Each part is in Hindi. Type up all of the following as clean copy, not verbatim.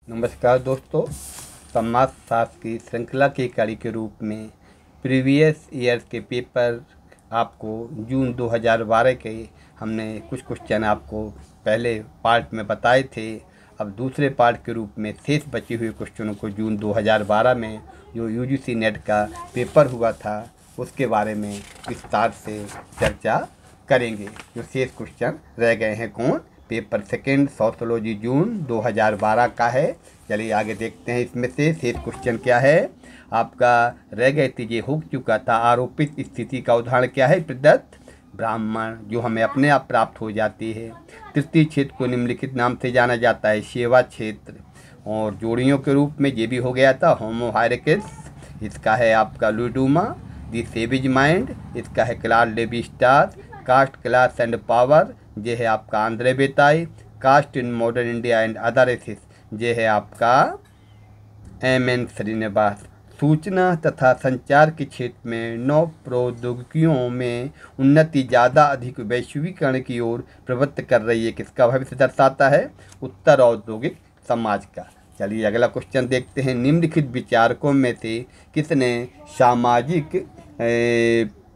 नमस्कार दोस्तों, समाजशास्त्र की श्रृंखला की कड़ी के रूप में प्रीवियस ईयर के पेपर आपको जून 2012 के हमने कुछ क्वेश्चन आपको पहले पार्ट में बताए थे। अब दूसरे पार्ट के रूप में शेष बचे हुए क्वेश्चनों को जून 2012 में जो यूजीसी नेट का पेपर हुआ था उसके बारे में विस्तार से चर्चा करेंगे। जो शेष क्वेश्चन रह गए हैं कौन, पेपर सेकेंड सोशियोलॉजी जून 2012 का है। चलिए आगे देखते हैं इसमें से शेष क्वेश्चन क्या है। आपका रह गए थे ये हो चुका था, आरोपित स्थिति का उदाहरण क्या है, प्रदत्त ब्राह्मण जो हमें अपने आप प्राप्त हो जाती है। तृतीय क्षेत्र को निम्नलिखित नाम से जाना जाता है, सेवा क्षेत्र। और जोड़ियों के रूप में ये भी हो गया था, होमो हायरार्किस, इसका है आपका लुडुमा। दी सेविज माइंड, इसका है Claude Levi Strauss. Caste class and power, ये है आपका Andre Beteille. Caste in modern India and other essays, ये है आपका एम.एन. श्रीनिवास। सूचना तथा संचार के क्षेत्र में नव प्रौद्योगिकियों में उन्नति ज़्यादा अधिक वैश्वीकरण की ओर प्रवृत्त कर रही है, किसका भविष्य दर्शाता है, उत्तर औद्योगिक समाज का। चलिए अगला क्वेश्चन देखते हैं। निम्नलिखित विचारकों में से किसने सामाजिक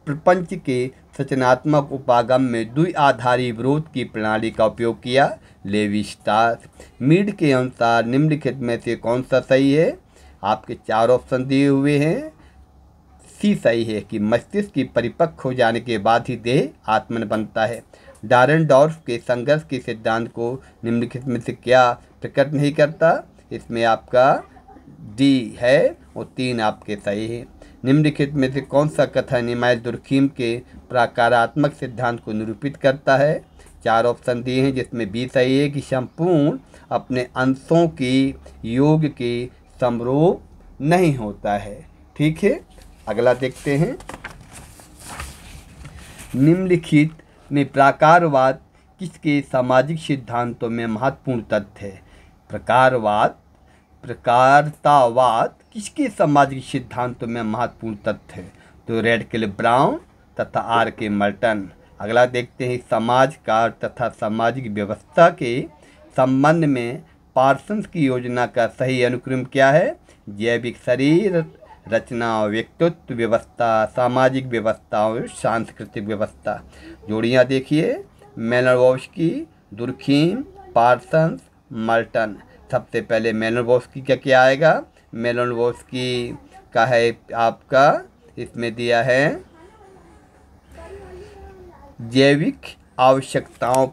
प्रपंच के रचनात्मक उपागम में द्विआधारी विरोध की प्रणाली का उपयोग किया, लेवी स्टार। मीड के अनुसार निम्नलिखित में से कौन सा सही है, आपके 4 ऑप्शन दिए हुए हैं। सी सही है कि मस्तिष्क की परिपक्व हो जाने के बाद ही देह आत्मन बनता है। डारेनडॉर्फ के संघर्ष के सिद्धांत को निम्नलिखित में से क्या प्रकट नहीं करता, इसमें आपका डी है और 3 आपके सही है। निम्नलिखित में से कौन सा कथन इमाइल दुर्खीम के प्रकारात्मक सिद्धांत को निरूपित करता है, 4 ऑप्शन दिए हैं जिसमें बी सही है कि संपूर्ण अपने अंशों की योग के समरूप नहीं होता है। ठीक है, अगला देखते हैं। निम्नलिखित में प्राकारवाद किसके सामाजिक सिद्धांतों में महत्वपूर्ण तथ्य है, प्रकारतावाद किसके सामाजिक सिद्धांतों में महत्वपूर्ण तथ्य है, तो रेडक्लिफ ब्राउन तथा R.K. मर्टन। अगला देखते हैं। समाज कार्य तथा सामाजिक व्यवस्था के संबंध में पार्सन्स की योजना का सही अनुक्रम क्या है, जैविक शरीर रचना, व्यक्तित्व व्यवस्था, सामाजिक व्यवस्था और सांस्कृतिक व्यवस्था। जोड़ियाँ देखिए, मेलनोव्स्की, दुर्खीम, पार्सन्स, मर्टन। सबसे पहले मेलनोव्स्की का क्या आएगा, मेलनोव्स्की का है आपका, इसमें दिया है जैविक आवश्यकताओं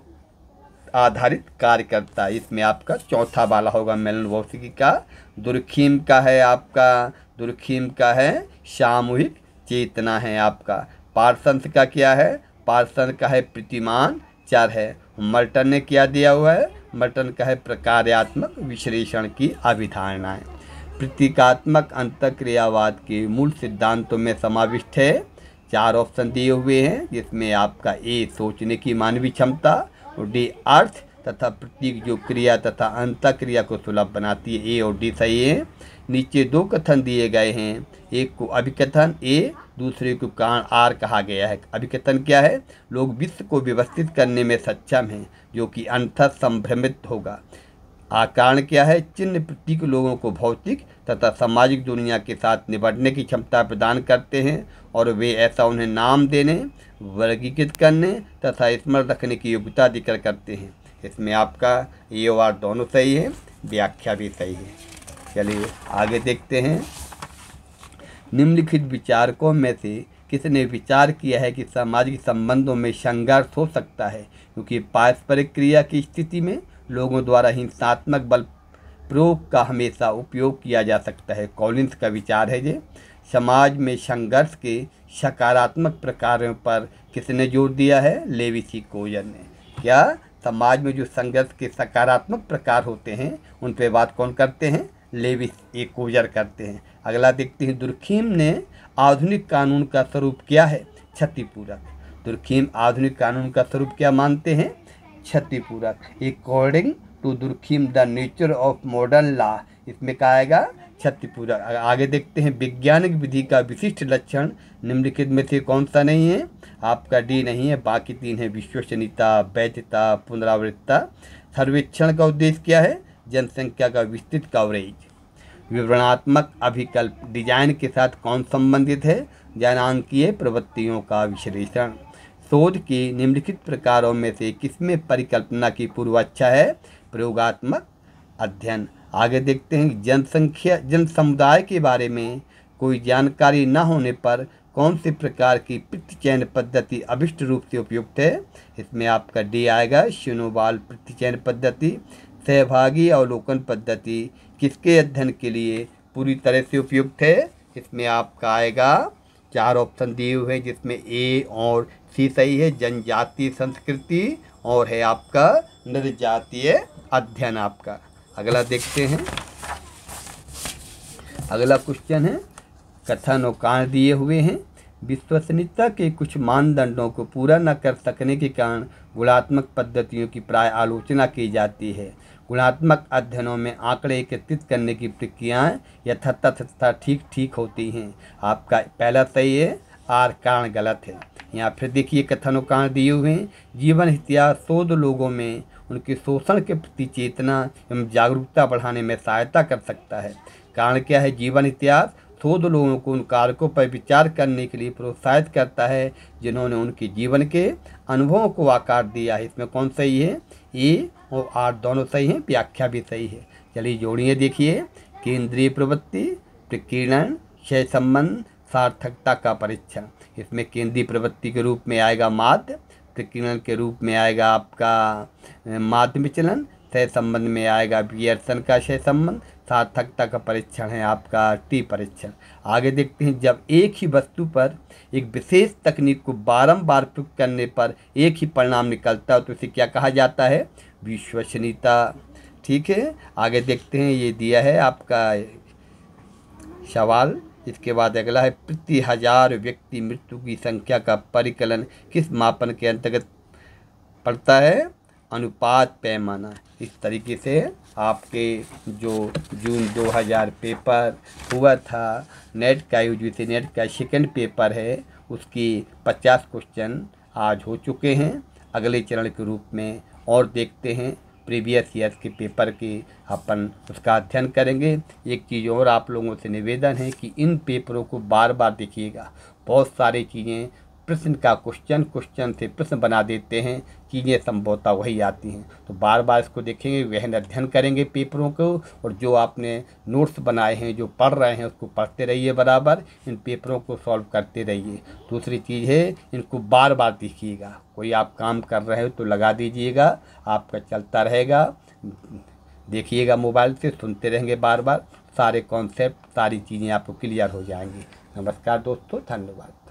आधारित कार्यकर्ता, इसमें आपका चौथा वाला होगा मेलनोव्स्की का। दुर्खीम का है आपका, दुर्खीम का है सामूहिक चेतना है आपका। पार्सन्स का क्या है, पार्सन का है प्रतिमान चर है। मर्टन ने क्या दिया हुआ है, मर्टन का है प्रकार्यात्मक विश्लेषण की अवधारणाएं। प्रतीकात्मक अंतःक्रियावाद के मूल सिद्धांतों में समाविष्ट है, 4 ऑप्शन दिए हुए हैं जिसमें आपका ए सोचने की मानवीय क्षमता और डी अर्थ तथा प्रतीक जो क्रिया तथा अंतःक्रिया को सुलभ बनाती है, ए और डी सही है। नीचे 2 कथन दिए गए हैं, एक को अभिकथन ए, दूसरे को कारण आर कहा गया है। अभिकथन क्या है, लोग विश्व को व्यवस्थित करने में सक्षम हैं जो कि अंततः संभ्रमित होगा। कारण क्या है, चिन्ह प्रतीक लोगों को भौतिक तथा सामाजिक दुनिया के साथ निपटने की क्षमता प्रदान करते हैं और वे ऐसा उन्हें नाम देने, वर्गीकृत करने तथा स्मरण रखने की योग्यता अधिकार करते हैं। इसमें आपका ए और आर दोनों सही है, व्याख्या भी सही है। चलिए आगे देखते हैं। निम्नलिखित विचारकों में से किसने विचार किया है कि सामाजिक संबंधों में संघर्ष हो सकता है क्योंकि पारस्परिक क्रिया की स्थिति में लोगों द्वारा हिंसात्मक बल प्रयोग का हमेशा उपयोग किया जा सकता है। कॉलिंस का विचार है ये। समाज में संघर्ष के सकारात्मक प्रकारों पर किसने जोर दिया है, लेवी सी कोजर ने। क्या समाज में जो संघर्ष के सकारात्मक प्रकार होते हैं उन पर बात कौन करते हैं, लेवी सी कोजर करते हैं। अगला देखते हैं। दुर्खीम ने आधुनिक कानून का स्वरूप क्या है, क्षतिपूरक। दुर्खीम आधुनिक कानून का स्वरूप क्या मानते हैं, क्षतिपूरक। According to Durkheim the nature of modern law, इसमें क्या आएगा, क्षतिपूरक। आगे देखते हैं। वैज्ञानिक विधि का विशिष्ट लक्षण निम्नलिखित में से कौन सा नहीं है, आपका डी नहीं है, बाकी 3 है। विश्वसनीयता, वैधता, पुनरावृत्ता। सर्वेक्षण का उद्देश्य क्या है, जनसंख्या का विस्तृत कवरेज। विवरणात्मक अभिकल्प डिजाइन के साथ कौन संबंधित है? जनांकीय प्रवृत्तियों का विश्लेषण। शोध के निम्नलिखित प्रकारों में से किसमें परिकल्पना की पूर्वाच्छा है? प्रयोगात्मक अध्ययन। आगे देखते हैं, जन समुदाय के बारे में कोई जानकारी न होने पर कौन से प्रकार की प्रतिचयन पद्धति अभिष्ट रूप से उपयुक्त है? इसमें आपका डी आएगा, स्नोबॉल प्रतिचयन पद्धति। सहभागी अवलोकन पद्धति किसके अध्ययन के लिए पूरी तरह से उपयुक्त है? इसमें आपका आएगा, 4 ऑप्शन दिए हुए हैं जिसमें ए और सी सही है। जनजातीय संस्कृति और है आपका नृजातीय अध्ययन आपका। अगला देखते हैं, अगला क्वेश्चन है, कथन और कारण दिए हुए हैं। विश्वसनीयता के कुछ मानदंडों को पूरा न कर सकने के कारण गुणात्मक पद्धतियों की प्राय आलोचना की जाती है। गुणात्मक अध्ययनों में आंकड़े एकत्रित करने की प्रक्रियाएं यथातथा ठीक होती हैं। आपका पहला सही है, आर कारण गलत है। यहाँ फिर देखिए, कथन और कारण दिए हुए हैं। जीवन इतिहास शोध लोगों में उनके शोषण के प्रति चेतना एवं जागरूकता बढ़ाने में सहायता कर सकता है। कारण क्या है? जीवन इतिहास शोध लोगों को उन कारकों पर विचार करने के लिए प्रोत्साहित करता है जिन्होंने उनके जीवन के अनुभवों को आकार दिया है। इसमें कौन सही है? ए और आर दोनों सही हैं, व्याख्या भी सही है। चलिए जोड़िए, देखिए, केंद्रीय प्रवृत्ति, प्रकीर्णन, क्षय संबंध, सार्थकता का परीक्षण। इसमें केंद्रीय प्रवृत्ति के रूप में आएगा माध्य, प्रकीर्णन के रूप में आएगा आपका माध्य विचलन, क्षय संबंध में आएगा पियर्सन का क्षय संबंध, सार्थकता का परीक्षण है आपका टी परीक्षण। आगे देखते हैं, जब एक ही वस्तु पर एक विशेष तकनीक को बारंबार प्रयोग करने पर एक ही परिणाम निकलता है तो इसे क्या कहा जाता है? विश्वसनीयता। ठीक है, आगे देखते हैं, ये दिया है आपका सवाल। इसके बाद अगला है, प्रति 1000 व्यक्ति मृत्यु की संख्या का परिकलन किस मापन के अंतर्गत पड़ता है? अनुपात पैमाना। इस तरीके से आपके जो जून 2000 पेपर हुआ था नेट का, यूजीसी नेट का सेकंड पेपर है, उसकी 50 क्वेश्चन आज हो चुके हैं। अगले चरण के रूप में और देखते हैं प्रीवियस ईयर के पेपर की अपन उसका अध्ययन करेंगे। एक चीज़ और आप लोगों से निवेदन है कि इन पेपरों को बार बार देखिएगा। बहुत सारी चीज़ें प्रश्न का क्वेश्चन से प्रश्न बना देते हैं, चीज़ें संभवतः वही आती हैं। तो बार बार इसको देखेंगे, गहन अध्ययन करेंगे पेपरों को, और जो आपने नोट्स बनाए हैं, जो पढ़ रहे हैं, उसको पढ़ते रहिए बराबर, इन पेपरों को सॉल्व करते रहिए। दूसरी चीज़ है, इनको बार बार देखिएगा। कोई आप काम कर रहे हो तो लगा दीजिएगा, आपका चलता रहेगा। देखिएगा मोबाइल से, सुनते रहेंगे बार बार, सारे कॉन्सेप्ट, सारी चीज़ें आपको क्लियर हो जाएंगी। नमस्कार दोस्तों, धन्यवाद।